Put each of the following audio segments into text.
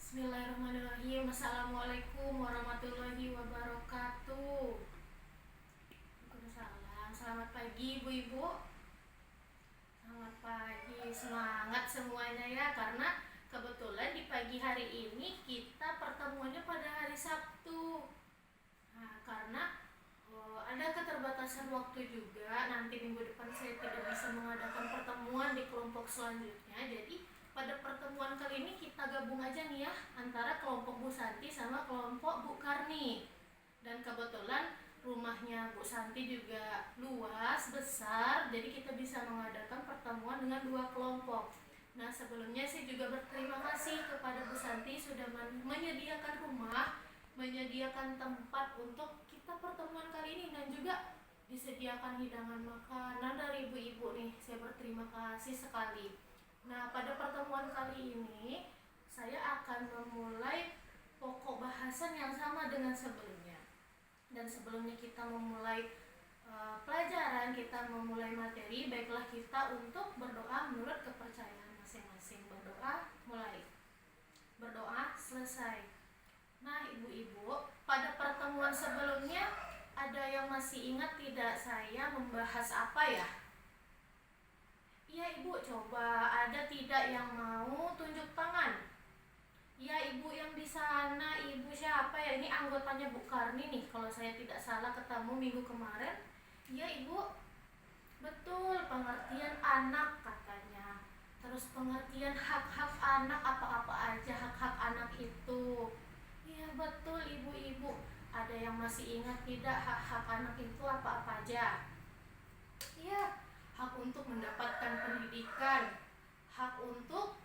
Bismillahirrahmanirrahim. Assalamualaikum warahmatullahi wabarakatuh. Waalaikumsalam. Selamat pagi ibu-ibu. Selamat pagi. Semangat semuanya ya, karena kebetulan di pagi hari ini kita pertemuannya pada hari Sabtu. Nah, karena ada keterbatasan waktu juga, nanti minggu depan saya tidak bisa mengadakan pertemuan di kelompok selanjutnya. Jadi pada pertemuan kali ini kita gabung aja nih ya, antara kelompok Bu Santi sama kelompok Bu Karni. Dan kebetulan rumahnya Bu Santi juga luas, besar, jadi kita bisa mengadakan pertemuan dengan dua kelompok. Nah, sebelumnya saya juga berterima kasih kepada Bu Santi sudah menyediakan rumah, menyediakan tempat untuk kita pertemuan kali ini, dan juga disediakan hidangan makanan dari ibu-ibu nih. Saya berterima kasih sekali. Nah, pada pertemuan kali ini saya akan memulai pokok bahasan yang sama dengan sebelumnya. Dan sebelumnya kita memulai pelajaran, kita memulai materi, baiklah kita untuk berdoa menurut kepercayaan masing-masing. Berdoa mulai, berdoa selesai. Nah, ibu-ibu, pada pertemuan sebelumnya ada yang masih ingat tidak saya membahas apa ya? Iya ibu, coba ada tidak yang mau tunjuk tangan? Iya ibu yang di sana, ibu siapa ya? Ini anggotanya Bu Karni nih, kalau saya tidak salah ketemu minggu kemarin. Iya ibu, betul, pengertian anak katanya. Terus pengertian hak-hak anak, apa-apa aja hak-hak anak itu. Iya betul ibu-ibu. Ada yang masih ingat tidak hak-hak anak itu apa-apa aja? Iya, hak untuk mendapatkan pendidikan, hak untuk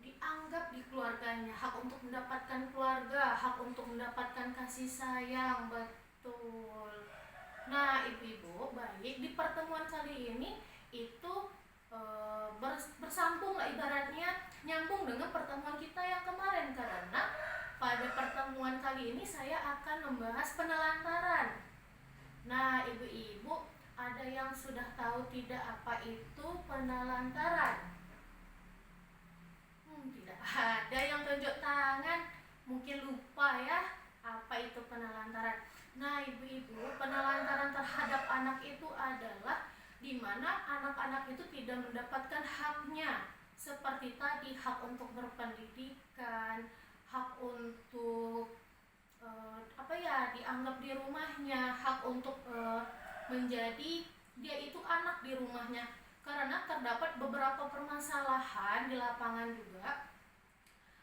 dianggap di keluarganya, hak untuk mendapatkan keluarga, hak untuk mendapatkan kasih sayang, betul. Nah, ibu-ibu, baik, di pertemuan kali ini itu bersambung lah, ibaratnya nyambung dengan pertemuan kita yang kemarin, karena pada pertemuan kali ini saya akan membahas penelantaran. Nah, ibu-ibu, ada yang sudah tahu tidak apa itu penelantaran? Tidak ada yang tunjuk tangan, mungkin lupa ya apa itu penelantaran. Nah, ibu-ibu, penelantaran terhadap anak itu adalah di mana anak-anak itu tidak mendapatkan haknya, seperti tadi hak untuk berpendidikan, hak untuk dianggap di rumahnya, hak untuk menjadi dia itu anak di rumahnya. Karena terdapat beberapa permasalahan di lapangan juga,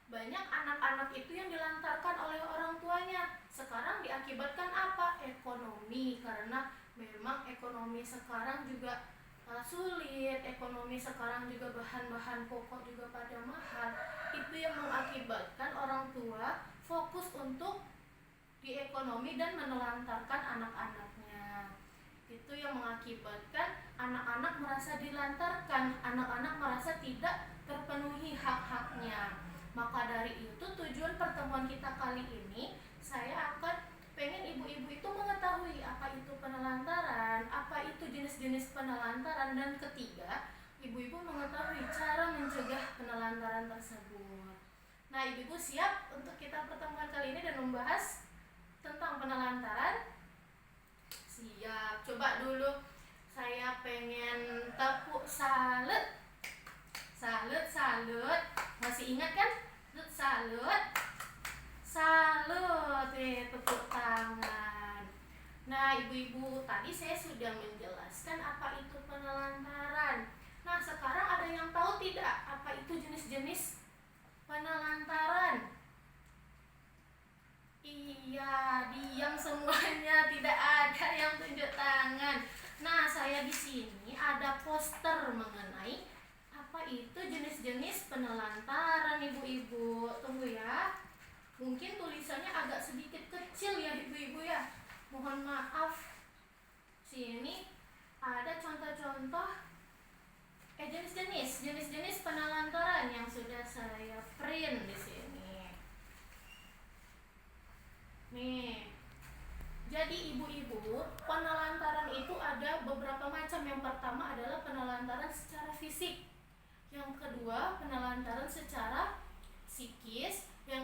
banyak anak-anak itu yang dilantarkan oleh orang tuanya. Sekarang diakibatkan apa? Ekonomi, karena memang ekonomi sekarang juga sulit, ekonomi sekarang juga bahan-bahan pokok juga pada mahal. Itu yang mengakibatkan orang tua fokus untuk di ekonomi dan menelantarkan anak-anaknya. Itu yang mengakibatkan anak-anak merasa dilantarkan, anak-anak merasa tidak terpenuhi hak-haknya. Maka dari itu tujuan pertemuan kita kali ini, saya akan pengen ibu-ibu itu mengetahui apa itu penelantaran, apa itu jenis-jenis penelantaran, dan ketiga, ibu-ibu mengetahui cara mencegah penelantaran tersebut. Nah, ibu-ibu siap untuk kita pertemuan kali ini dan membahas tentang penelantaran? Siap. Coba dulu saya pengen tepuk salut. Salut. Masih ingat kan? Salut. Tepuk tangan. Nah, ibu-ibu, tadi saya sudah menjelaskan apa itu penelantaran. Nah, sekarang ada yang tahu tidak apa itu jenis-jenis penelantaran? Iya, diam semuanya, tidak ada yang tunjuk tangan. Nah, saya di sini ada poster mengenai apa itu jenis-jenis penelantaran, ibu-ibu. Tunggu ya. Mungkin tulisannya agak sedikit kecil ya, ibu-ibu ya. Mohon maaf. Sini ada contoh-contoh jenis-jenis penelantaran yang sudah saya print di sini. Nih, jadi ibu-ibu, penelantaran itu ada beberapa macam. Yang pertama adalah penelantaran secara fisik. Yang kedua, penelantaran secara psikis. Yang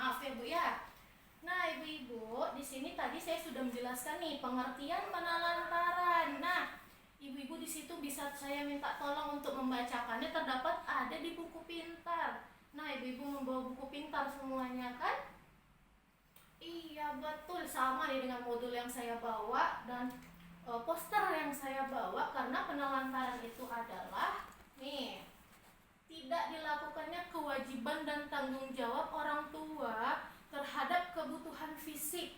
maaf ya Bu ya. Nah, ibu-ibu, di sini tadi saya sudah menjelaskan nih pengertian penelantaran. Nah, ibu-ibu di situ bisa saya minta tolong untuk membacakannya, terdapat ada di buku pintar. Nah, ibu-ibu membawa buku pintar semuanya kan? Iya, betul, sama nih dengan modul yang saya bawa dan poster yang saya bawa, karena penelantaran itu adalah nih, tidak dilakukannya kewajiban dan tanggung jawab orang tua terhadap kebutuhan fisik,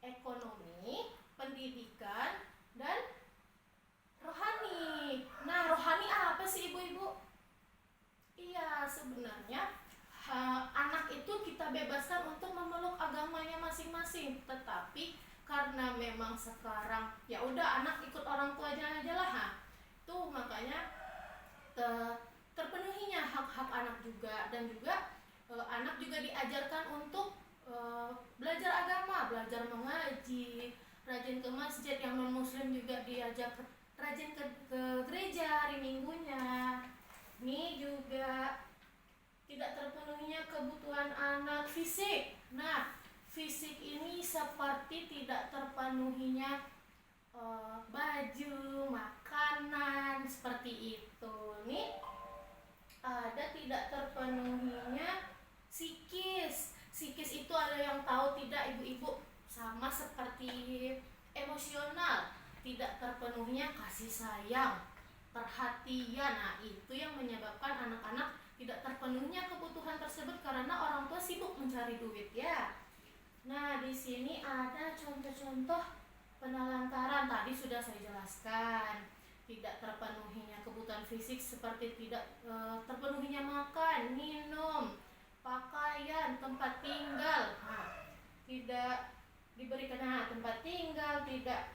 ekonomi, pendidikan, dan rohani. Nah, rohani apa sih ibu-ibu? Iya, sebenarnya anak itu kita bebaskan untuk memeluk agamanya masing-masing, tetapi karena memang sekarang ya udah anak ikut orang tuanya aja lah, tuh makanya terpenuhinya hak-hak anak juga, dan juga anak juga diajarkan untuk belajar agama, belajar mengaji, rajin ke masjid. Yang non muslim juga diajak rajin ke gereja hari minggunya. Ini juga tidak terpenuhinya kebutuhan anak fisik. Nah, fisik ini seperti tidak terpenuhinya baju, makanan, seperti itu. Nih ada tidak terpenuhinya psikis. Psikis itu ada yang tahu tidak ibu-ibu? Sama seperti emosional, tidak terpenuhinya kasih sayang, perhatian. Nah, itu yang menyebabkan anak-anak tidak terpenuhinya kebutuhan tersebut karena orang tua sibuk mencari duit ya. Nah, di sini ada contoh-contoh penelantaran, tadi sudah saya jelaskan. Tidak terpenuhinya kebutuhan fisik seperti tidak terpenuhinya makan, minum, pakaian, tempat tinggal. Nah, tidak diberikan tempat tinggal, tidak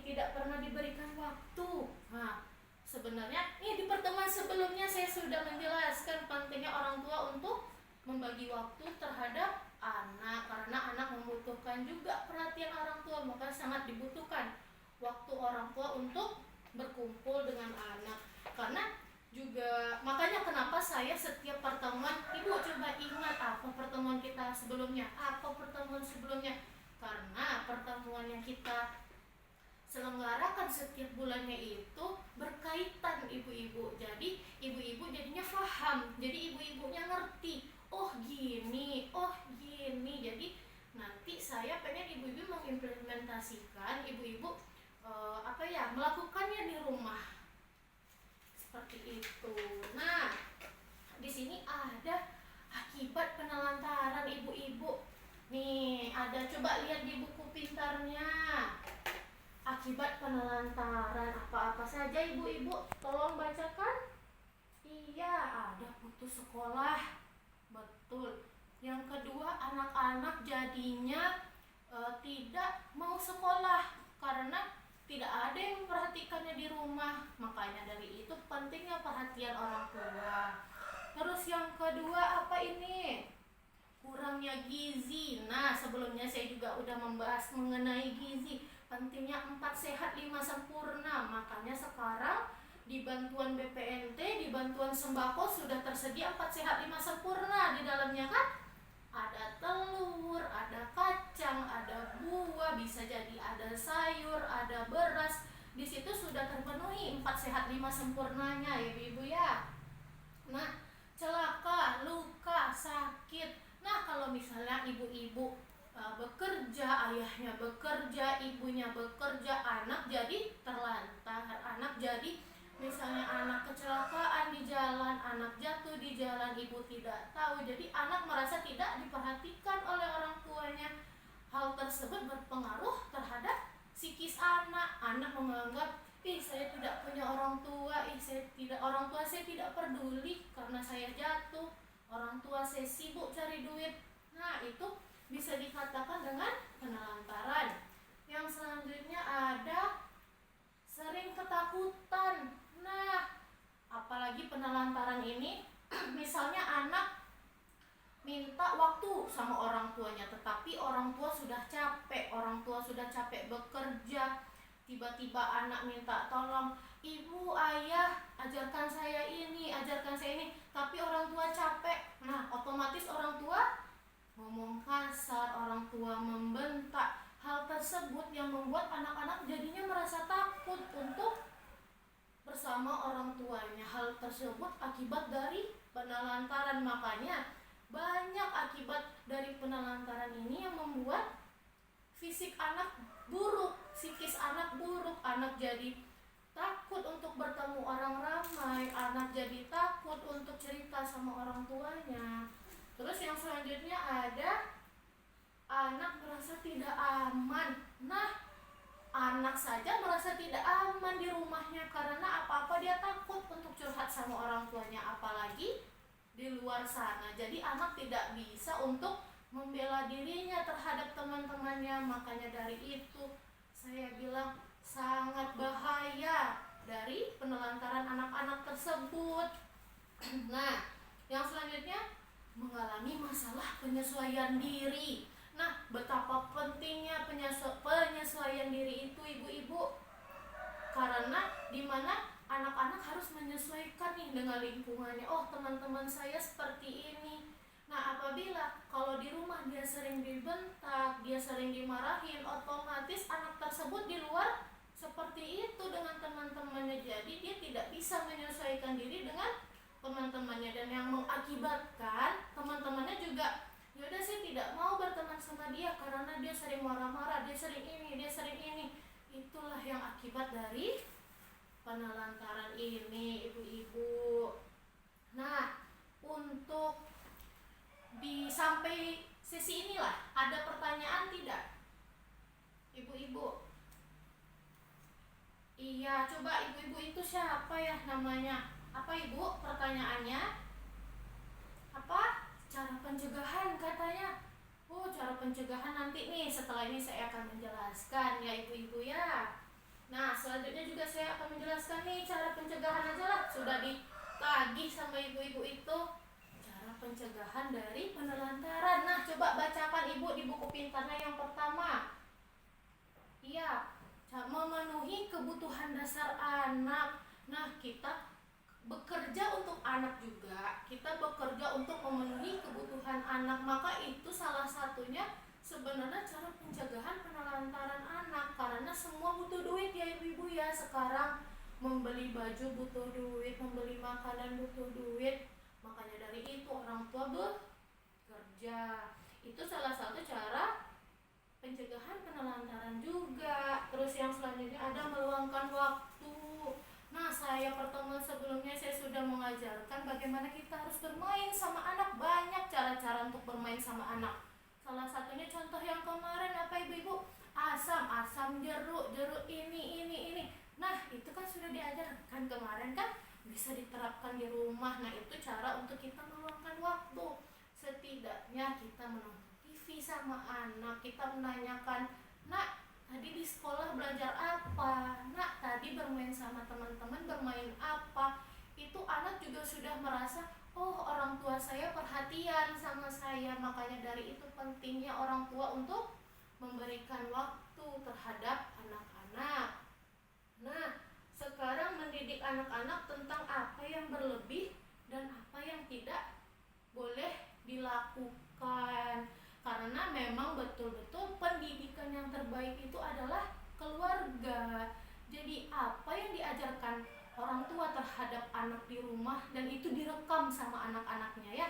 tidak pernah diberikan waktu. Nah, sebenarnya di pertemuan sebelumnya saya sudah menjelaskan pentingnya orang tua untuk membagi waktu terhadap anak, karena anak membutuhkan juga perhatian orang tua, maka sangat dibutuhkan waktu orang tua untuk berkumpul dengan anak. Karena juga makanya kenapa saya setiap pertemuan, ibu coba ingat apa pertemuan kita sebelumnya, karena pertemuan yang kita selenggarakan setiap bulannya itu berkaitan ibu-ibu. Jadi ibu-ibu jadinya paham, jadi ibu-ibunya ngerti, oh gini. Jadi nanti saya pengen ibu-ibu mengimplementasikan, ibu-ibu melakukannya di rumah seperti itu. Nah, di sini ada akibat penelantaran ibu-ibu. Nih, ada, coba lihat di buku pintarnya. Akibat penelantaran apa-apa saja ibu-ibu? Tolong bacakan. Iya, ada putus sekolah. Betul. Yang kedua, anak-anak jadinya tidak mau sekolah karena tidak ada yang memperhatikannya di rumah. Makanya dari itu pentingnya perhatian orang tua. Terus yang kedua apa ini? Kurangnya gizi. Nah, sebelumnya saya juga udah membahas mengenai gizi. Pentingnya 4 sehat 5 sempurna. Makanya sekarang di bantuan BPNT, di bantuan sembako sudah tersedia 4 sehat 5 sempurna. Di dalamnya kan ada telur, ada kacang, ada buah, bisa jadi ada sayur, ada beras. Di situ sudah terpenuhi 4 sehat 5 sempurnanya ya ibu ya. Nah, celaka, luka, sakit. Nah, kalau misalnya ibu-ibu bekerja, ayahnya bekerja, ibunya bekerja, anak jadi terlantar, anak jadi misalnya anak kecelakaan di jalan, anak jatuh di jalan, ibu tidak tahu, jadi anak merasa tidak diperhatikan oleh orang tuanya. Hal tersebut berpengaruh terhadap psikis anak. Anak menganggap, saya tidak punya orang tua, orang tua saya tidak peduli karena saya jatuh, orang tua saya sibuk cari duit. Nah, itu bisa dikatakan dengan penelantaran. Yang selanjutnya ada sering ketakutan. Nah, apalagi penelantaran ini misalnya anak minta waktu sama orang tuanya, tetapi orang tua sudah capek bekerja. Tiba-tiba anak minta tolong, ibu, ayah, ajarkan saya ini, tapi orang tua capek. Nah, otomatis orang tua ngomong kasar, orang tua membentak. Hal tersebut yang membuat anak-anak jadinya merasa takut untuk bersama orang tuanya. Hal tersebut akibat dari penelantaran. Makanya banyak akibat dari penelantaran ini yang membuat fisik anak buruk, psikis anak buruk. Anak jadi takut untuk bertemu orang ramai, anak jadi takut untuk cerita sama orang tuanya. Terus yang selanjutnya ada anak merasa tidak aman. Nah, anak saja merasa tidak aman di rumahnya karena apa-apa dia takut untuk curhat sama orang tuanya, apalagi di luar sana. Jadi anak tidak bisa untuk membela dirinya terhadap teman-temannya. Makanya dari itu saya bilang sangat bahaya dari penelantaran anak-anak tersebut. Nah, yang selanjutnya mengalami masalah penyesuaian diri. Nah, betapa pentingnya penyesuaian diri itu, ibu-ibu, karena dimana anak-anak harus menyesuaikan nih dengan lingkungannya. Oh, teman-teman saya seperti ini. Nah, apabila kalau di rumah dia sering dibentak, dia sering dimarahin, otomatis anak tersebut di luar seperti itu dengan teman-temannya. Jadi dia tidak bisa menyesuaikan diri dengan teman-temannya, dan yang mengakibatkan teman-temannya juga yaudah sih tidak mau berteman sama dia karena dia sering marah-marah, dia sering ini, dia sering ini. Itulah yang akibat dari penelantaran ini, ibu-ibu. Nah, untuk sampai sesi inilah ada pertanyaan tidak, ibu-ibu? Iya, coba ibu-ibu itu siapa ya namanya? Apa ibu pertanyaannya? Apa? Cara pencegahan katanya. Oh, cara pencegahan nanti nih setelah ini saya akan menjelaskan ya ibu-ibu ya. Nah, selanjutnya juga saya akan menjelaskan nih cara pencegahan aja lah. Sudah ditagih sama ibu-ibu itu cara pencegahan dari penelantaran. Nah, coba bacakan ibu di buku pintarnya yang pertama. Iya, memenuhi kebutuhan dasar anak. Nah, kita bekerja untuk anak juga, kita bekerja untuk memenuhi kebutuhan anak. Maka itu salah satunya sebenarnya cara pencegahan penelantaran anak, karena semua butuh duit ya ibu-ibu ya. Sekarang membeli baju butuh duit, membeli makanan butuh duit. Makanya dari itu orang tua bekerja. Itu salah satu cara pencegahan penelantaran juga. Terus yang selanjutnya ada meluangkan waktu. Nah, saya pertemuan sebelumnya saya sudah mengajarkan bagaimana kita harus bermain sama anak. Banyak cara-cara untuk bermain sama anak. Salah satunya contoh yang kemarin apa ibu-ibu? Asam jeruk ini. Nah, itu kan sudah diajarkan kemarin kan, bisa diterapkan di rumah. Nah, itu cara untuk kita meluangkan waktu. Setidaknya kita menonton TV sama anak, kita menanyakan, "Nak, tadi di sekolah belajar apa? Nak, tadi bermain sama teman-teman bermain apa?" Itu anak juga sudah merasa, oh, orang tua saya perhatian sama saya. Makanya dari itu pentingnya orang tua untuk memberikan waktu terhadap anak-anak. Nah, sekarang mendidik anak-anak tentang apa yang berlebih dan apa yang tidak boleh dilakukan. Karena memang betul-betul pendidikan yang terbaik itu adalah keluarga. Jadi apa yang diajarkan orang tua terhadap anak di rumah, dan itu direkam sama anak-anaknya ya,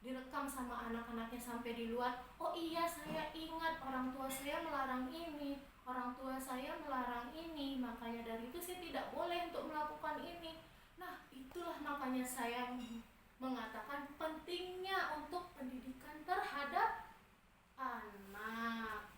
direkam sama anak-anaknya sampai di luar. Oh iya, saya ingat orang tua saya melarang ini, orang tua saya melarang ini, makanya dari itu saya tidak boleh untuk melakukan ini. Nah, itulah makanya saya mengatakan pentingnya untuk pendidikan terhadap anak.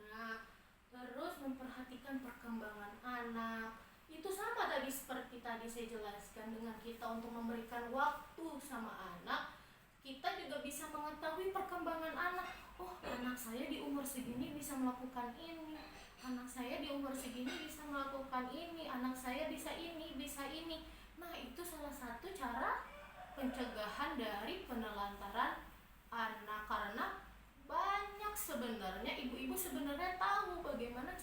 Nah, terus memperhatikan perkembangan anak. Itu sama tadi seperti tadi saya jelaskan, dengan kita untuk memberikan waktu sama anak, kita juga bisa mengetahui perkembangan anak. Oh, anak saya di umur segini bisa melakukan ini, anak saya di umur segini bisa melakukan ini, anak saya bisa ini, bisa ini. Nah, itu salah satu cara pencegahan dari penelantaran anak. Karena banyak sebenarnya ibu-ibu sebenarnya tahu bagaimana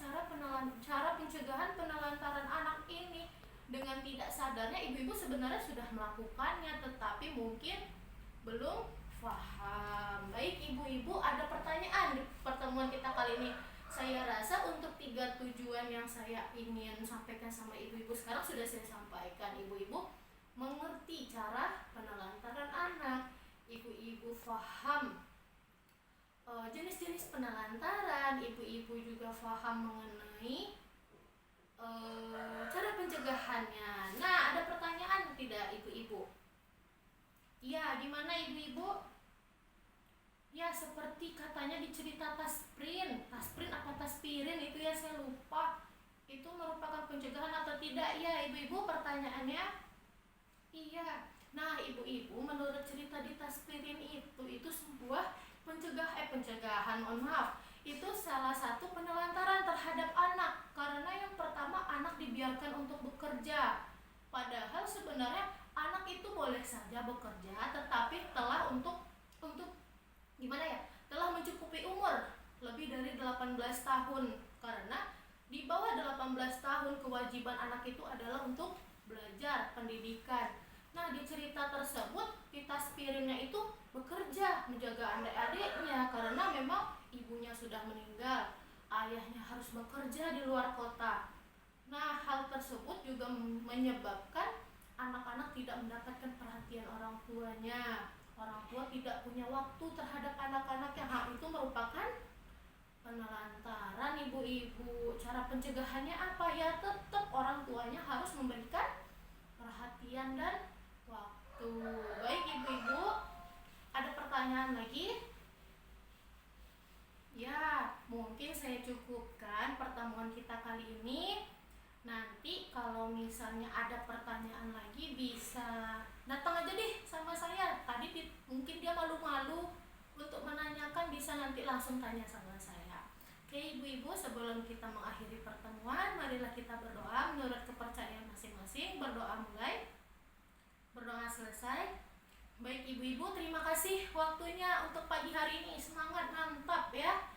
cara pencegahan penelantaran anak ini. Dengan tidak sadarnya ibu-ibu sebenarnya sudah melakukannya, tetapi mungkin belum Paham. Baik ibu-ibu, ada pertanyaan di pertemuan kita kali ini. Saya rasa untuk 3 tujuan yang saya ingin sampaikan sama ibu-ibu sekarang sudah saya sampaikan. Ibu-ibu mengerti cara penelantaran anak. Ibu-ibu paham jenis-jenis penelantaran. Ibu-ibu juga paham mengenai cara pencegahannya. Nah, ada pertanyaan tidak ibu-ibu? Ya, gimana ibu-ibu? Ya, seperti katanya di cerita Tasprin. Tasprin apa Taspirin itu ya, saya lupa. Itu merupakan pencegahan atau tidak ya ibu-ibu pertanyaannya? Iya. Nah, ibu-ibu menurut cerita di Taspirin itu sebuah pencegahan, mohon maaf. Itu salah satu penelantaran terhadap anak. Karena yang pertama, anak dibiarkan untuk bekerja. Padahal sebenarnya anak itu boleh saja bekerja, tetapi telah untuk gimana ya? Telah mencukupi umur lebih dari 18 tahun. Karena di bawah 18 tahun kewajiban anak itu adalah untuk belajar pendidikan. Nah, di cerita tersebut kita Taspirinnya itu bekerja menjaga adik-adiknya karena memang ibunya sudah meninggal. Ayahnya harus bekerja di luar kota. Nah, hal tersebut juga menyebabkan anak-anak tidak mendapatkan perhatian orang tuanya. Orang tua tidak punya waktu terhadap anak-anak yang hal itu merupakan penelantaran ibu-ibu. Cara pencegahannya apa ya? Tetap orang tuanya harus memberikan perhatian dan waktu. Baik ibu-ibu, ada pertanyaan lagi? Ya, mungkin saya cukupkan pertemuan kita kali ini. Nanti kalau misalnya ada pertanyaan lagi bisa datang aja deh sama saya. Tadi mungkin dia malu-malu untuk menanyakan, bisa nanti langsung tanya sama saya. Oke ibu-ibu, sebelum kita mengakhiri pertemuan, marilah kita berdoa menurut kepercayaan masing-masing. Berdoa mulai, berdoa selesai. Baik ibu-ibu, terima kasih waktunya untuk pagi hari ini. Semangat, mantap ya.